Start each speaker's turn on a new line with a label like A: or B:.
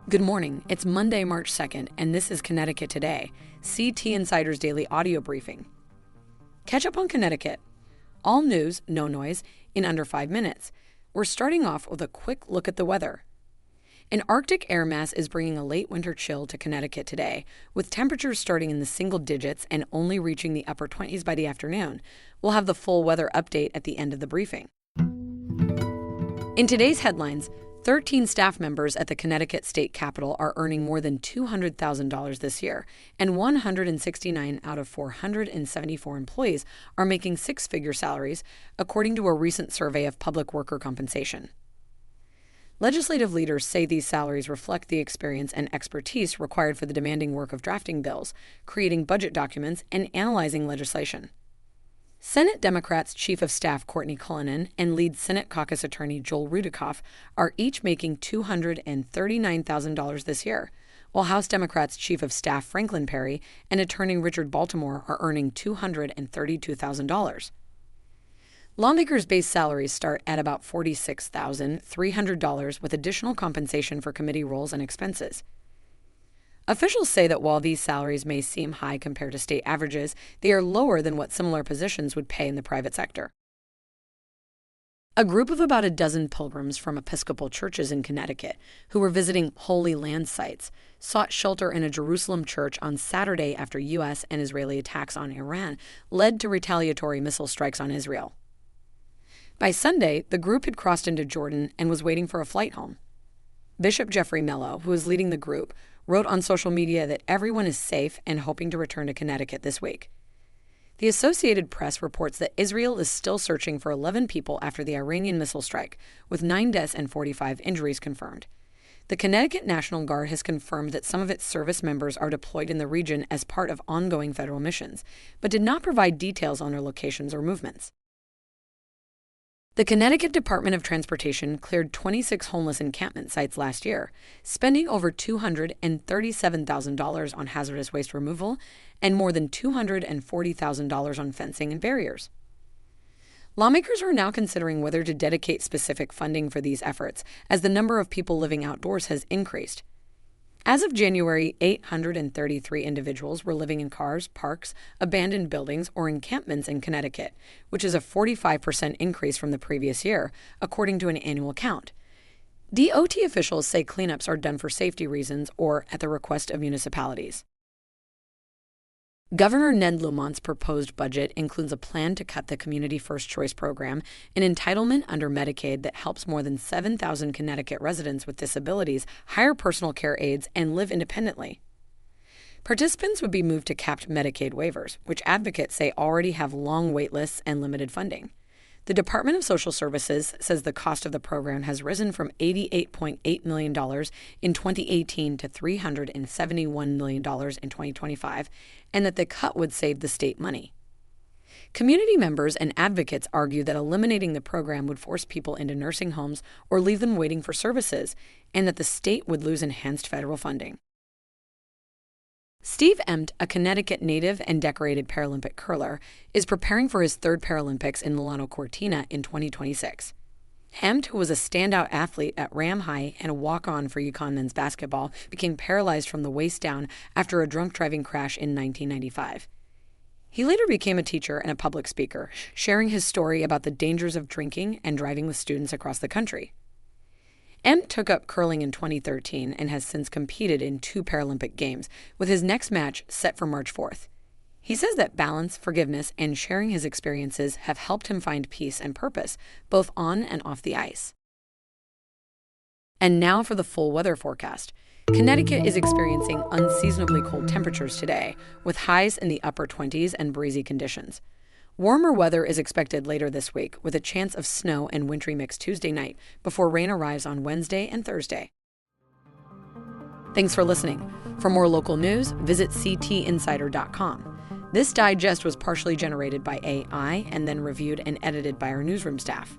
A: Good morning. It's Monday, March 2nd, and this is Connecticut Today, CT Insider's daily audio briefing. Catch up on Connecticut. All news, no noise, in under 5 minutes. We're starting off with a quick look at the weather. An Arctic air mass is bringing a late winter chill to Connecticut today, with temperatures starting in the single digits and only reaching the upper 20s by the afternoon. We'll have the full weather update at the end of the briefing. In today's headlines, 13 staff members at the Connecticut State Capitol are earning more than $200,000 this year, and 169 out of 474 employees are making six-figure salaries, according to a recent survey of public worker compensation. Legislative leaders say these salaries reflect the experience and expertise required for the demanding work of drafting bills, creating budget documents, and analyzing legislation. Senate Democrats Chief of Staff Courtney Cullinan and lead Senate caucus attorney Joel Rudikoff are each making $239,000 this year, while House Democrats Chief of Staff Franklin Perry and attorney Richard Baltimore are earning $232,000. Lawmakers' base salaries start at about $46,300 with additional compensation for committee roles and expenses. Officials say that while these salaries may seem high compared to state averages, they are lower than what similar positions would pay in the private sector. A group of about a dozen pilgrims from Episcopal churches in Connecticut who were visiting Holy Land sites sought shelter in a Jerusalem church on Saturday after U.S. and Israeli attacks on Iran led to retaliatory missile strikes on Israel. By Sunday, the group had crossed into Jordan and was waiting for a flight home. Bishop Jeffrey Mello, who is leading the group, wrote on social media that everyone is safe and hoping to return to Connecticut this week. The Associated Press reports that Israel is still searching for 11 people after the Iranian missile strike, with 9 deaths and 45 injuries confirmed. The Connecticut National Guard has confirmed that some of its service members are deployed in the region as part of ongoing federal missions, but did not provide details on their locations or movements. The Connecticut Department of Transportation cleared 26 homeless encampment sites last year, spending over $237,000 on hazardous waste removal and more than $240,000 on fencing and barriers. Lawmakers are now considering whether to dedicate specific funding for these efforts, as the number of people living outdoors has increased. As of January, 833 individuals were living in cars, parks, abandoned buildings, or encampments in Connecticut, which is a 45% increase from the previous year, according to an annual count. DOT officials say cleanups are done for safety reasons or at the request of municipalities. Governor Ned Lamont's proposed budget includes a plan to cut the Community First Choice program, an entitlement under Medicaid that helps more than 7,000 Connecticut residents with disabilities hire personal care aides and live independently. Participants would be moved to capped Medicaid waivers, which advocates say already have long wait lists and limited funding. The Department of Social Services says the cost of the program has risen from $88.8 million in 2018 to $371 million in 2025, and that the cut would save the state money. Community members and advocates argue that eliminating the program would force people into nursing homes or leave them waiting for services, and that the state would lose enhanced federal funding. Steve Empt, a Connecticut native and decorated Paralympic curler, is preparing for his third Paralympics in Milano Cortina in 2026. Empt, who was a standout athlete at Ram High and a walk-on for UConn men's basketball, became paralyzed from the waist down after a drunk driving crash in 1995. He later became a teacher and a public speaker, sharing his story about the dangers of drinking and driving with students across the country. Empt took up curling in 2013 and has since competed in 2 Paralympic Games, with his next match set for March 4th. He says that balance, forgiveness, and sharing his experiences have helped him find peace and purpose, both on and off the ice. And now for the full weather forecast. Connecticut is experiencing unseasonably cold temperatures today, with highs in the upper 20s and breezy conditions. Warmer weather is expected later this week, with a chance of snow and wintry mix Tuesday night before rain arrives on Wednesday and Thursday. Thanks for listening. For more local news, visit ctinsider.com. This digest was partially generated by AI and then reviewed and edited by our newsroom staff.